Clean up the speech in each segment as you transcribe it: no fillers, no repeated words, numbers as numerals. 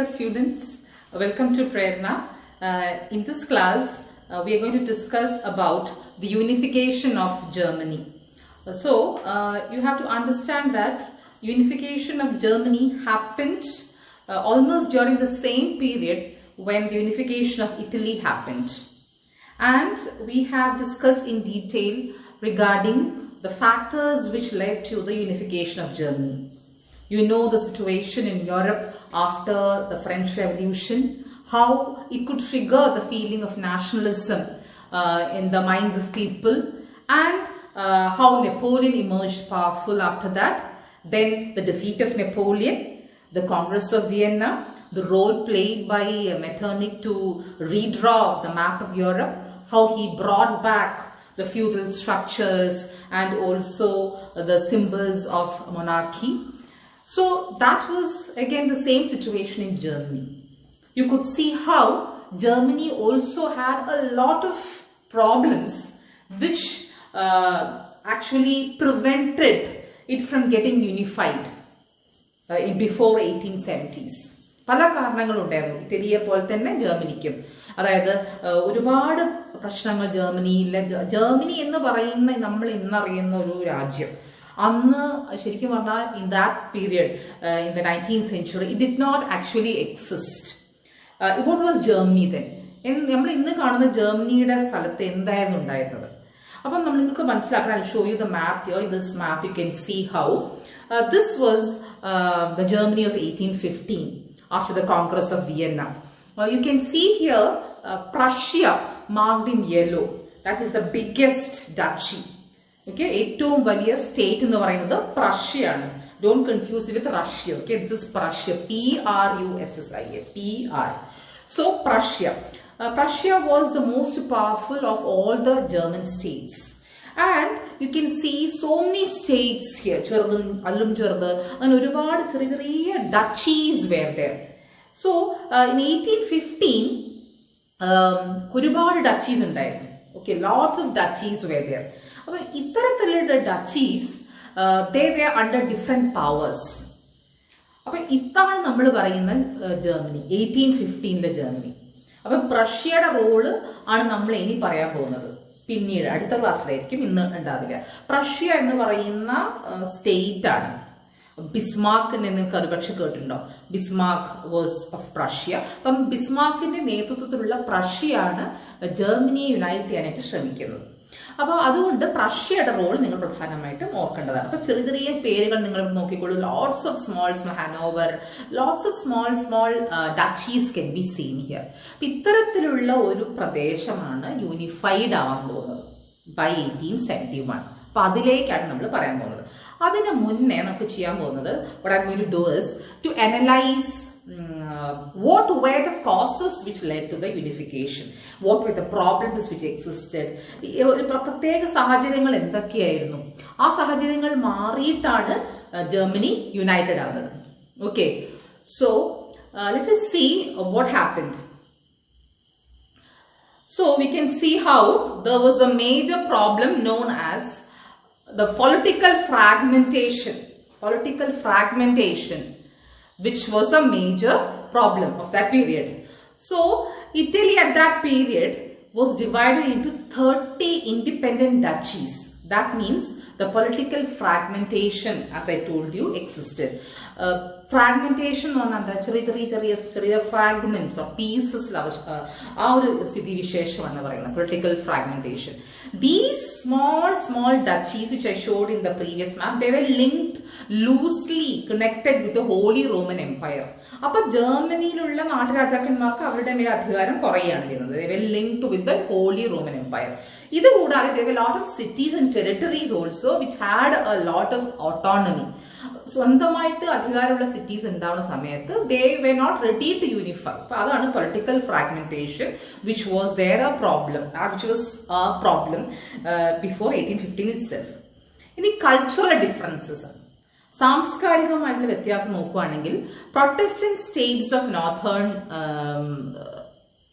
dear students, welcome to Prerna. In this class, we are going to discuss about the unification of Germany. You have to understand that unification of Germany happened almost during the same period when the unification of Italy happened. And we have discussed in detail regarding the factors which led to the unification of Germany. You know the situation in Europe after the French Revolution, how it could trigger the feeling of nationalism in the minds of people, and how Napoleon emerged powerful after that. Then the defeat of Napoleon, the Congress of Vienna, the role played by Metternich to redraw the map of Europe, how he brought back the feudal structures and also the symbols of monarchy. So that was again the same situation in Germany. You could see how Germany also had a lot of problems which actually prevented it from getting unified before 1870s. പല കാരണങ്ങളുണ്ടായിരുന്നു ഇറ്റലിയെ പോലെ തന്നെ ജർമ്മനിക്കും. അതായത് ഒരുപാട് പ്രശ്നങ്ങൾ Germany എന്ന് പറയുന്ന നമ്മൾ ഇന്നറിയുന്ന ഒരു രാജ്യം അന്ന് ശരിക്കും പറഞ്ഞാൽ in that period in the 19th century it did not actually exist. What was Germany then? നമ്മൾ ഇന്ന് കാണുന്ന ജർമ്മനിയുടെ സ്ഥലത്ത് എന്തായിരുന്നു ഉണ്ടായിരുന്നത്? അപ്പം നിങ്ങൾക്ക് മനസ്സിലാക്കാൻ I'll show you the map here. In this map you can see how this was the Germany of 1815 after the Congress of Vienna. You can see here Prussia marked in yellow. That is the biggest duchy. Okay, ഏറ്റവും വലിയ state എന്ന് പറയുന്നത് Prussia ആണ്. Don't confuse it with Russia. Okay, this is Prussia. P-R-U-S-S-I-A. P-R. So Prussia. Prussia was the most powerful of all the German states. And you can see so many states here. ചെറുതും അല്ലും ചെറുത് അങ്ങനെ ഒരുപാട് ചെറിയ ചെറിയ duchies were there. So in 1815 ഒരുപാട് duchies ഉണ്ടായിരുന്നു. Okay, lots of duchies were there. അപ്പോൾ ഇത്തരത്തിലുള്ള duchies they were under different powers. അപ്പൊ ഇതാണ് നമ്മൾ പറയുന്ന ജർമ്മനി 1815 ജർമ്മനി. അപ്പൊ പ്രഷ്യയുടെ റോള് ആണ് നമ്മൾ ഇനി പറയാൻ പോകുന്നത്. പിന്നീട് അടുത്ത ക്ലാസ്സിലായിരിക്കും, ഇന്ന് ഉണ്ടാവില്ല. പ്രഷ്യ എന്ന് പറയുന്ന സ്റ്റേറ്റ് ആണ്. ബിസ്മാർക്കിനെ നിങ്ങൾക്ക് ഒരുപക്ഷെ കേട്ടിട്ടുണ്ടോ? Bismarck was of Prussia. അപ്പം ബിസ്മാർക്കിന്റെ നേതൃത്വത്തിലുള്ള പ്രഷ്യയാണ് ജർമ്മനിയെ യുണൈറ്റ് ചെയ്യാനായിട്ട് ശ്രമിക്കുന്നത്. അപ്പോൾ അതുകൊണ്ട് പ്രഷ്യയുടെ റോൾ നിങ്ങൾ പ്രധാനമായിട്ടും ഓർക്കേണ്ടതാണ്. അപ്പൊ ചെറിയ ചെറിയ പേരുകൾ നിങ്ങൾ നോക്കിക്കോളൂ. Lots of small Hanover, lots of small duchies can be seen here. അപ്പൊ ഇത്തരത്തിലുള്ള ഒരു പ്രദേശമാണ് യൂണിഫൈഡ് ആവാൻ പോകുന്നത് ബൈ 1871. അപ്പൊ അതിലേക്കാണ് നമ്മൾ പറയാൻ പോകുന്നത്. അതിന് മുന്നേ നമുക്ക് ചെയ്യാൻ പോകുന്നത് what I'm going to do is to analyze what were the causes which led to the unification, what were the problems which existed, പ്രത്യേക സാഹചര്യങ്ങൾ എന്തൊക്കെയായിരുന്നു, ആ സാഹചര്യങ്ങൾ മാറിയിട്ടാണ് ജർമ്മനി യുണൈറ്റഡ് ആവുന്നത്. Okay, so let us see what happened. So we can see how there was a major problem known as the political fragmentation, which was a major problem of that period. So Italy at that period was divided into 30 independent duchies. That means the political fragmentation, as I told you, existed. Fragmentation on ചെറിയ fragments or pieces ആ ഒരു സ്ഥിതിവിശേഷമാണ് പറയുന്നത് political fragmentation. These small duchies which I showed in the previous map, they were linked loosely connected with the Holy Roman Empire. അപ്പൊ ജർമ്മനിയിലുള്ള നാട്ടുരാജാക്കന്മാർക്ക് അവരുടെ മേൽ അധികാരം കുറയാണ് ചെയ്യുന്നത്. They were linked with the Holy Roman Empire. ഇത് കൂടാതെ there were a lot of cities and territories also which had a lot of autonomy. സ്വന്തമായിട്ട് അധികാരമുള്ള cities ഉണ്ടാവുന്ന സമയത്ത് they were not ready to unify. അപ്പൊ അതാണ് political fragmentation which was there a problem, which was a problem before 1815 itself. ഇനി cultural differences, സാംസ്കാരികമായിട്ടുള്ള വ്യത്യാസം നോക്കുകയാണെങ്കിൽ Protestant States of northern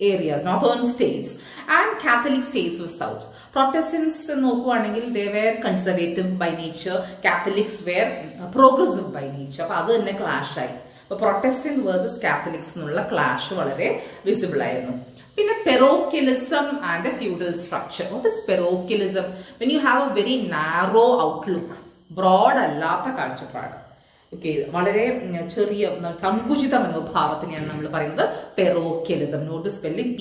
areas, northern states, and Catholic states of south. Protestants നോക്കുകയാണെങ്കിൽ they were conservative by nature, Catholics were progressive by nature. അപ്പോൾ അത് തന്നെ clash ആയി. Protestant versus Catholics എന്നുള്ള clash വളരെ വിസിബിൾ ആയിരുന്നു. പിന്നെ പെറോക്കിയലിസം and feudal structure. What is പെറോക്കിയലിസം? When you have A very narrow outlook, broad അല്ലാത്ത കാഴ്ചപ്പാട്, ഓക്കെ, വളരെ ചെറിയ സങ്കുചിത മനോഭാവത്തിനെയാണ് നമ്മൾ പറയുന്നത് പെറോക്കിയലിസം. Not spelling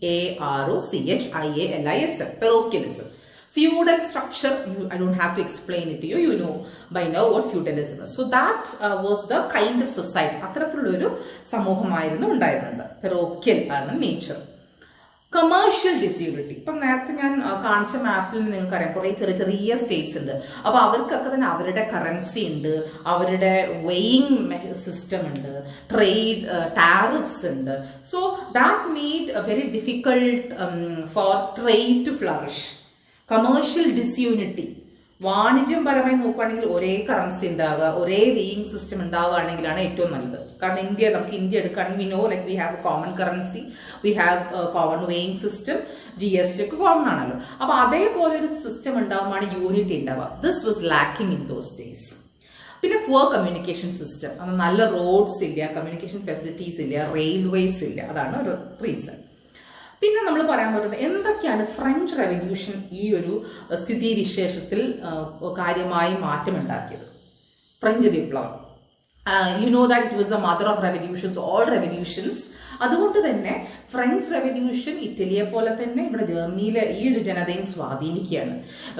PAROCHIALISM, പെറോക്കിയലിസം. Feudal structure, I don't have to explain it to you. You know by now what feudalism is. So that was the kind of society. അത്തരത്തിലുള്ള ഒരു സമൂഹമായിരുന്നു ഉണ്ടായിരുന്നത്. പെറോക്കിയൽ ആണ് നേച്ചർ. Commercial disunity. ഇപ്പം നേരത്തെ ഞാൻ കാണിച്ച മാപ്പിൽ നിങ്ങൾക്ക് അറിയാം കുറെ ചെറിയ ചെറിയ സ്റ്റേറ്റ്സ് ഉണ്ട്. അപ്പൊ അവർക്കൊക്കെ തന്നെ അവരുടെ കറൻസി ഉണ്ട്, അവരുടെ വെയിങ് സിസ്റ്റം ഉണ്ട്, ട്രേഡ് ടാരിഫ്സ് ഉണ്ട്. So that made very difficult for trade to flourish. Commercial disunity. വാണിജ്യപരമായി നോക്കുകയാണെങ്കിൽ ഒരേ കറൻസി ഉണ്ടാവുക, ഒരേ വെയിങ് സിസ്റ്റം ഉണ്ടാവുകയാണെങ്കിലാണ് ഏറ്റവും നല്ലത്. കാരണം നമുക്ക് ഇന്ത്യ എടുക്കുകയാണെങ്കിൽ we know like we have common currency, we have common weighing system, GST ഒക്കെ കോമൺ ആണല്ലോ. അപ്പൊ അതേപോലെ ഒരു സിസ്റ്റം ഉണ്ടാവുമ്പോഴാണ് യൂണിറ്റി ഉണ്ടാവുക. This was lacking in those days. പിന്നെ പുവർ കമ്മ്യൂണിക്കേഷൻ സിസ്റ്റം. അത് നല്ല റോഡ്സ് ഇല്ല, കമ്മ്യൂണിക്കേഷൻ ഫെസിലിറ്റീസ് ഇല്ല, റെയിൽവേസ് ഇല്ല. അതാണ് ഒരു റീസൺ. പിന്നെ നമ്മൾ പറയാൻ പറ്റുന്നത് എന്തൊക്കെയാണ് ഫ്രഞ്ച് റെവല്യൂഷൻ ഈ ഒരു സ്ഥിതിവിശേഷത്തിൽ കാര്യമായി മാറ്റമുണ്ടാക്കിയത്. ഫ്രഞ്ച് വിപ്ലവം, you know that it was A mother of revolutions, all revolutions. അതുകൊണ്ട് തന്നെ ഫ്രഞ്ച് റെവല്യൂഷൻ ഇറ്റലിയെ പോലെ തന്നെ ഇവിടെ ജർമ്മനിയിലെ ഈ ഒരു ജനതയും സ്വാധീനിക്കുകയാണ്.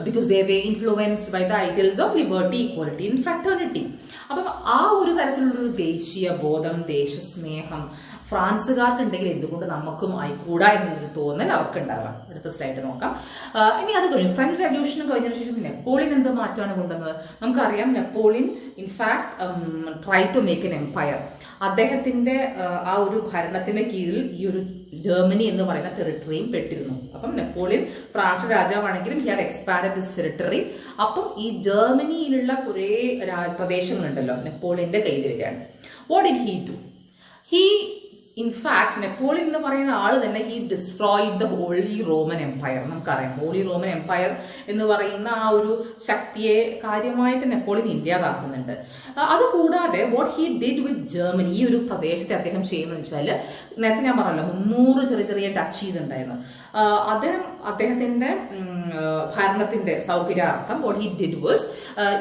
Because they were influenced by the ideals of liberty, equality and fraternity. അപ്പം ആ ഒരു തരത്തിലുള്ളൊരു ദേശീയ ബോധം, ദേശസ്നേഹം ഫ്രാൻസുകാർക്ക് ഉണ്ടെങ്കിൽ എന്തുകൊണ്ട് നമുക്കും ആയിക്കൂടാ എന്നൊരു തോന്നൽ അവർക്ക് ഉണ്ടാകാം. അടുത്ത സ്ലൈഡ് നോക്കാം. ഇനി അത് കഴിഞ്ഞു ഫ്രഞ്ച് റെവല്യൂഷൻ കഴിഞ്ഞതിന് ശേഷം നെപ്പോളിയൻ എന്ത് മാറ്റമാണ് കൊണ്ടുവന്നത്? നമുക്കറിയാം Napoleon in fact try to make an empire. അദ്ദേഹത്തിന്റെ ആ ഒരു ഭരണത്തിന്റെ കീഴിൽ ഈ ഒരു ജർമ്മനി എന്ന് പറയുന്ന ടെറിട്ടറിയും പെട്ടിരുന്നു. അപ്പം നെപ്പോളിയൻ ഫ്രാൻസ് രാജാവാണെങ്കിലും he had expanded his territory. അപ്പം ഈ ജർമ്മനിയിലുള്ള കുറെ പ്രദേശങ്ങളുണ്ടല്ലോ നെപ്പോളിയന്റെ കയ്യിൽ വരികയാണ്. What did he do? In fact Napoleon എന്ന് പറയുന്ന ആള് തന്നെ he destroyed the Holy Roman Empire. നമുക്കറിയാം ഹോളി റോമൻ എംപയർ എന്ന് പറയുന്ന ആ ഒരു ശക്തിയെ കാര്യമായിട്ട് നെപ്പോളിയൻ ഇല്ലാതാക്കുന്നുണ്ട്. അതുകൂടാതെ what he did with Germany, ഈ ഒരു പ്രദേശത്തെ അദ്ദേഹം ചെയ്യുന്നത് വെച്ചാൽ നേരത്തെ ഞാൻ പറഞ്ഞല്ലോ 300 ചെറിയ ചെറിയ ഡച്ചീസ് ഉണ്ടായിരുന്നു. അദ്ദേഹത്തിന്റെ ഭരണത്തിന്റെ സൗകര്യാർത്ഥം വാട്ട് ഹി ഡിഡ് വാസ്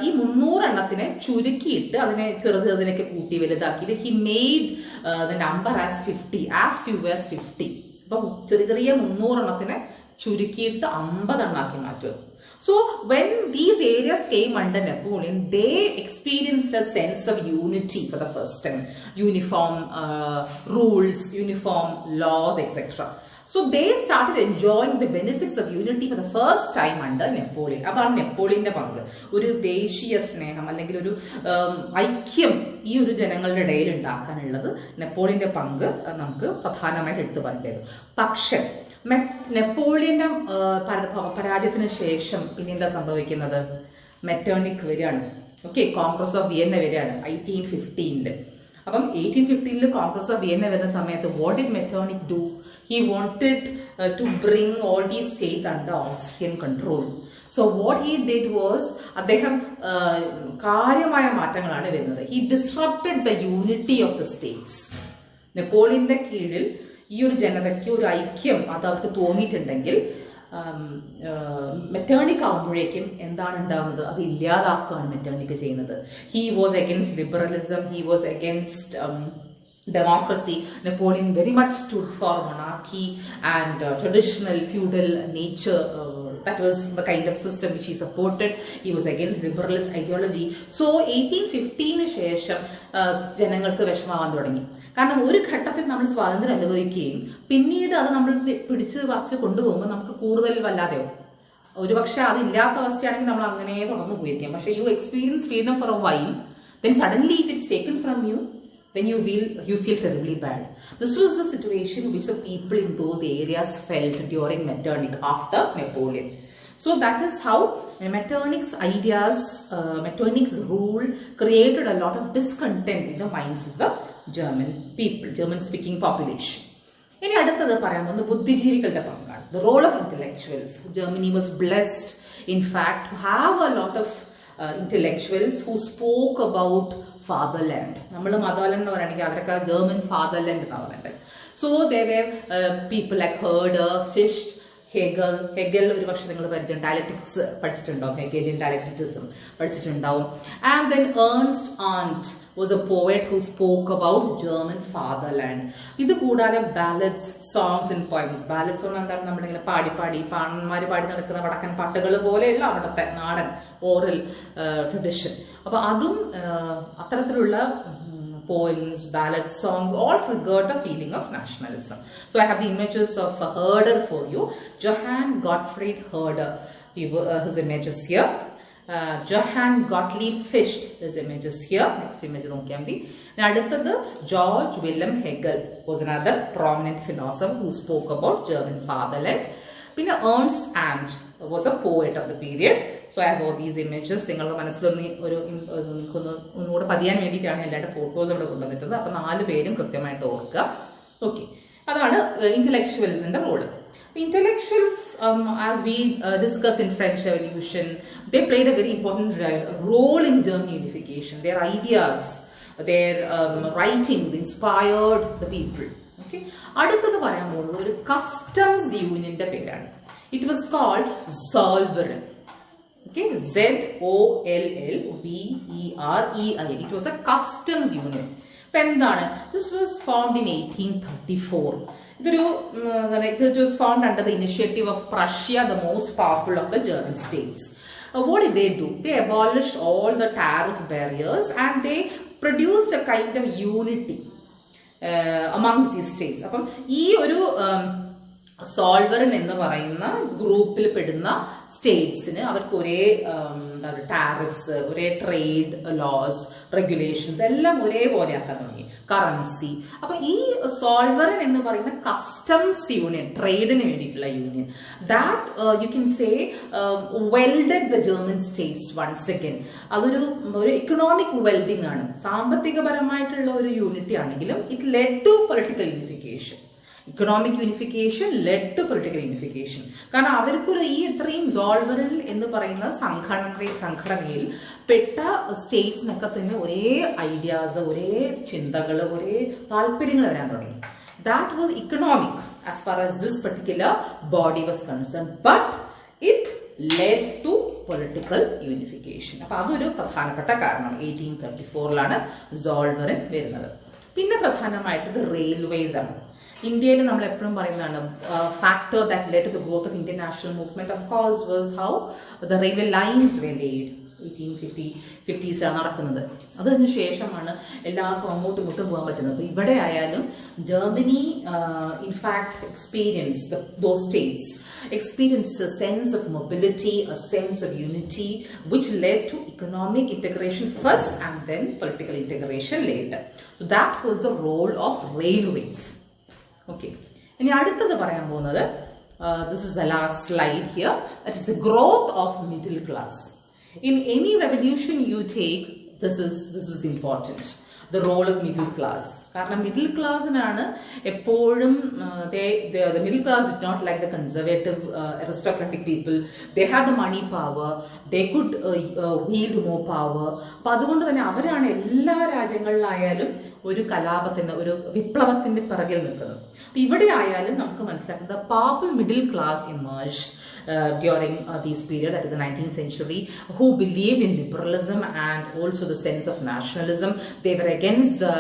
ഈ 300 എണ്ണത്തിനെ ചുരുക്കിയിട്ട് അതിനെ ചെറുതിനൊക്കെ കൂട്ടി വലുതാക്കിയിട്ട് he made the number as 50, as few as 50. അപ്പൊ ചെറിയ ചെറിയ 300 എണ്ണത്തിനെ ചുരുക്കിയിട്ട് 50 എണ്ണാക്കി മാറ്റും. So when these areas came under Napoleon, they experienced a sense of unity for the first time. Uniform rules, uniform laws, etc. So they started enjoying the benefits of unity for the first time under Napoleon. അതാണ് നെപ്പോളിയന്റെ പങ്ക്. ഒരു ദേശീയ സ്നേഹം അല്ലെങ്കിൽ ഒരു ഐക്യം ഈ ഒരു ജനങ്ങളുടെ ഇടയിൽ ഉണ്ടാക്കാനുള്ളത് നെപ്പോളിയന്റെ പങ്ക് നമുക്ക് പ്രധാനമായിട്ട് എടുത്തു പറയേണ്ടത്. പക്ഷെ നെപ്പോളിയന്റെ പരാജയത്തിന് ശേഷം പിന്നെ എന്താ സംഭവിക്കുന്നത്? മെറ്റേണിക് വരികയാണ്. ഓക്കെ, കോൺഗ്രസ് ഓഫ് വിയന്ന വരികയാണ് 1815. അപ്പം 1815 കോൺഗ്രസ് ഓഫ് വിയന്ന വരുന്ന സമയത്ത് what did Metternich do? He wanted to bring all these states under Austrian control. So what he did was, അദ്ദേഹം കാര്യമായ മാറ്റങ്ങളാണ് വരുന്നത്. He disrupted the unity of the states. നെപ്പോളിയന്റെ കീഴിൽ ഈ ഒരു ജനതയ്ക്ക് ഒരു ഐക്യം അത് അവർക്ക് തോന്നിയിട്ടുണ്ടെങ്കിൽ മെറ്റേണിക് ആവുമ്പോഴേക്കും എന്താണ് ഉണ്ടാവുന്നത്? അത് ഇല്ലാതാക്കുകയാണ് മെറ്റേണിക് ചെയ്യുന്നത്. He was against liberalism. He was against democracy. Napoleon very much stood for monarchy and traditional feudal nature. That was the kind of system which he supported. He was against liberalist ideology. So 1815 ശേഷം ജനങ്ങൾക്ക് വിഷമാവാൻ തുടങ്ങി. കാരണം ഒരു ഘട്ടത്തിൽ നമ്മൾ സ്വാതന്ത്ര്യം അനുഭവിക്കുകയും പിന്നീട് അത് നമ്മൾ പിടിച്ച് വച്ച് കൊണ്ടുപോകുമ്പോൾ നമുക്ക് കൂടുതൽ വല്ലാതെയാവും. ഒരുപക്ഷെ അതില്ലാത്ത അവസ്ഥയാണെങ്കിൽ നമ്മൾ അങ്ങനെ തുറന്നു പോയിരിക്കാം. പക്ഷെ U experience freedom for A while, then suddenly if it's taken from you, then you feel terribly bad. This was the situation which the people in those areas felt during Metternich after Napoleon. So that is how Metternich's ideas, Metternich's rule created a lot of discontent in the minds of the German people, German speaking population. ഇനി അടുത്തത് പറയാൻ പോകുന്നത് ബുദ്ധിജീവികളുടെ പങ്കാണ്. The role of intellectuals. Germany was blessed in fact to have a lot of intellectuals who spoke about fatherland. നമ്മൾ motherland എന്ന് പറയുകയാണെങ്കിൽ അവരൊക്കെ German fatherland എന്നാണ് പറയുന്നത്. So there were people like Herder, Fichte, Hegel ഒരു പക്ഷെ നിങ്ങൾ പഠിച്ചിട്ടുണ്ട്, ഡയലക്ടിക്സ് പഠിച്ചിട്ടുണ്ടാവും, ഹെഗലിയൻ ഡയലക്റ്റിക്സും പഠിച്ചിട്ടുണ്ടാവും. And then Ernst Arndt was a poet who spoke about German fatherland. ഇത് കൂടാതെ ballads, songs and poems. Ballads എന്ന് എന്താണ്, നമ്മളിങ്ങനെ പാടി പാണന്മാര് പാടി നടക്കുന്ന വടക്കൻ പാട്ടുകൾ പോലെയുള്ള അവിടുത്തെ നാടൻ ഓറൽ ട്രഡിഷൻ. അപ്പൊ അതും അത്തരത്തിലുള്ള poems, ballads, songs, all triggered the feeling of nationalism. So I have the images of Herder for you. Johann Gottfried Herder, his image is here. Johann Gottlieb Fichte, his image is here. Next image നോക്കിയാൽ അടുത്തത് George Wilhelm Hegel was another prominent philosopher who spoke about German fatherland. പിന്നെ Ernst Arndt was a poet of the period. So I have all these images. നിങ്ങൾക്ക് മനസ്സിലൊന്ന് ഒന്നുകൂടെ പതിയാൻ വേണ്ടിയിട്ടാണ് എല്ലാവരുടെ photos ഇവിടെ കൊണ്ടുവന്നിട്ടത്. അപ്പൊ 4 പേരും കൃത്യമായിട്ട് ഓർക്കുക. ഓക്കെ, അതാണ് ഇന്റലക്ച്വൽസിന്റെ role. Intellectuals, as we discuss in French Revolution, they played a very important role in German unification. Their ideas, their writings inspired the people. Okay, അടുത്തത് പറയാൻ പോകുന്നത് ഒരു കസ്റ്റംസ് യൂണിയന്റെ പേരാണ്. It was called Zollverein. Okay, Zollverein. It was a customs union. ഇപ്പൊ എന്താണ്? This was formed in 1834. It was formed under the initiative of Prussia, the most powerful of the German states. What did they do? They abolished all the tariff barriers and they produced a kind of unity amongst these states. അപ്പം ഈ ഒരു സോൾവറിൻ എന്ന് പറയുന്ന ഗ്രൂപ്പിൽ പെടുന്ന സ്റ്റേറ്റ്സിന് അവർക്ക് ഒരേ tariffs, ഒരേ ട്രേഡ് ലോസ്, റെഗുലേഷൻസ് എല്ലാം ഒരേപോലെ ആക്കാൻ തുടങ്ങി, കറൻസി. അപ്പൊ ഈ സോൾവറിൻ എന്ന് പറയുന്ന കസ്റ്റംസ് യൂണിയൻ, ട്രേഡിന് വേണ്ടിയിട്ടുള്ള union, that you can say welded the German states once again. അതൊരു ഇക്കണോമിക് വെൽഡിംഗ് ആണ്, സാമ്പത്തികപരമായിട്ടുള്ള ഒരു യൂണിറ്റി ആണെങ്കിലും it led to political unification. Economic unification led to political unification. കാരണം അവർക്കൊരു ഈ ഇത്രയും സോൾവറിൻ എന്ന് പറയുന്ന സംഘടനയിൽ പെട്ട സ്റ്റേറ്റ്സിനൊക്കെ തന്നെ ഒരേ ഐഡിയാസ്, ഒരേ ചിന്തകൾ, ഒരേ താല്പര്യങ്ങൾ വരാൻ തുടങ്ങി. That was economic as far as this particular body was concerned, but it led to political unification. അപ്പൊ അതൊരു പ്രധാനപ്പെട്ട കാരണം. 1834ലാണ് സോൾവറിൻ വരുന്നത്. പിന്നെ പ്രധാനമായിട്ട് റെയിൽവേസ് ആണ്. ഇന്ത്യയിൽ നമ്മൾ എപ്പോഴും പറയുന്നതാണ് factor that led to the growth of Indian national movement of course was how the railway lines were laid. 1850s നടക്കുന്നത്. അതിന് ശേഷമാണ് എല്ലാവർക്കും അങ്ങോട്ടും ഇങ്ങോട്ടും പോകാൻ പറ്റുന്നത്. ഇവിടെ ആയാലും Germany in fact experience those states experienced a sense of mobility, a sense of unity, which led to economic integration first and then political integration later. So that was the role of railways. Okay, ഇനി അടുത്തത് പറയാൻ പോകുന്നത്, this is the last slide here, that is the growth of middle class. In any revolution you take, this is important, the role of middle class. കാരണം middle ക്ലാസ്സിനാണ് എപ്പോഴും the middle class did not like the conservative aristocratic people. They had the money power, they could wield more power. അപ്പൊ അതുകൊണ്ട് തന്നെ അവരാണ് എല്ലാ രാജ്യങ്ങളിലായാലും ഒരു കലാപത്തിന്, ഒരു വിപ്ലവത്തിന്റെ പിറകിൽ നിൽക്കുന്നത്. അപ്പൊ ഇവിടെ ആയാലും നമുക്ക് മനസ്സിലാക്കുന്നത് powerful middle class emerged during this period, that is the 19th century, who believed in liberalism and also the sense of nationalism. They were against the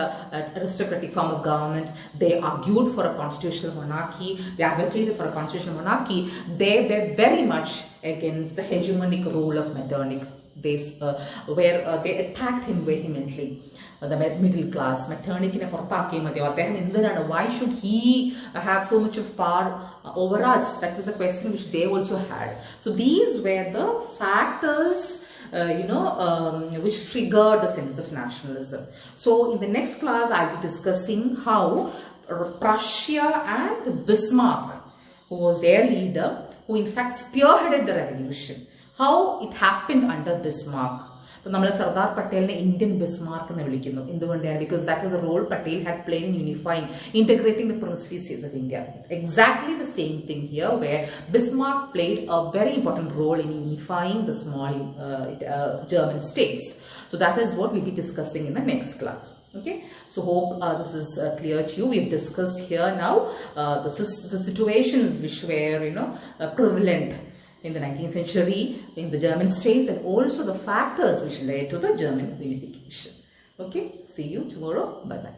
aristocratic form of government. They argued for a constitutional monarchy. They advocated for a constitutional monarchy. They were very much against the hegemonic rule of Metternich. They attacked him vehemently. The middle class, Metternichine പുറത്താക്കിയേ മതിയോ, അദ്ദേഹം എന്തിനാണ്, why should he have so much of power over us? That was a question which they also had. So these were the factors which triggered the sense of nationalism. So in the next class I'll be discussing how Prussia and Bismarck, who was their leader, who in fact spearheaded the revolution, how it happened under Bismarck. അപ്പോൾ നമ്മൾ Sardar പട്ടേലിനെ Indian Bismarck എന്ന് വിളിക്കുന്നു. എന്തുകൊണ്ടാണ്? Because that was a role Patel had played in unifying, integrating the principal states of India. Exactly the same thing here, where Bismarck played a very important role in unifying the small German states. So that is what we'll be discussing in the next class. Okay, so hope this is clear to you. We've discussed here now this is the situations which were prevalent in the 19th century in the German states, and also the factors which led to the German unification. Okay, see you tomorrow. Bye bye.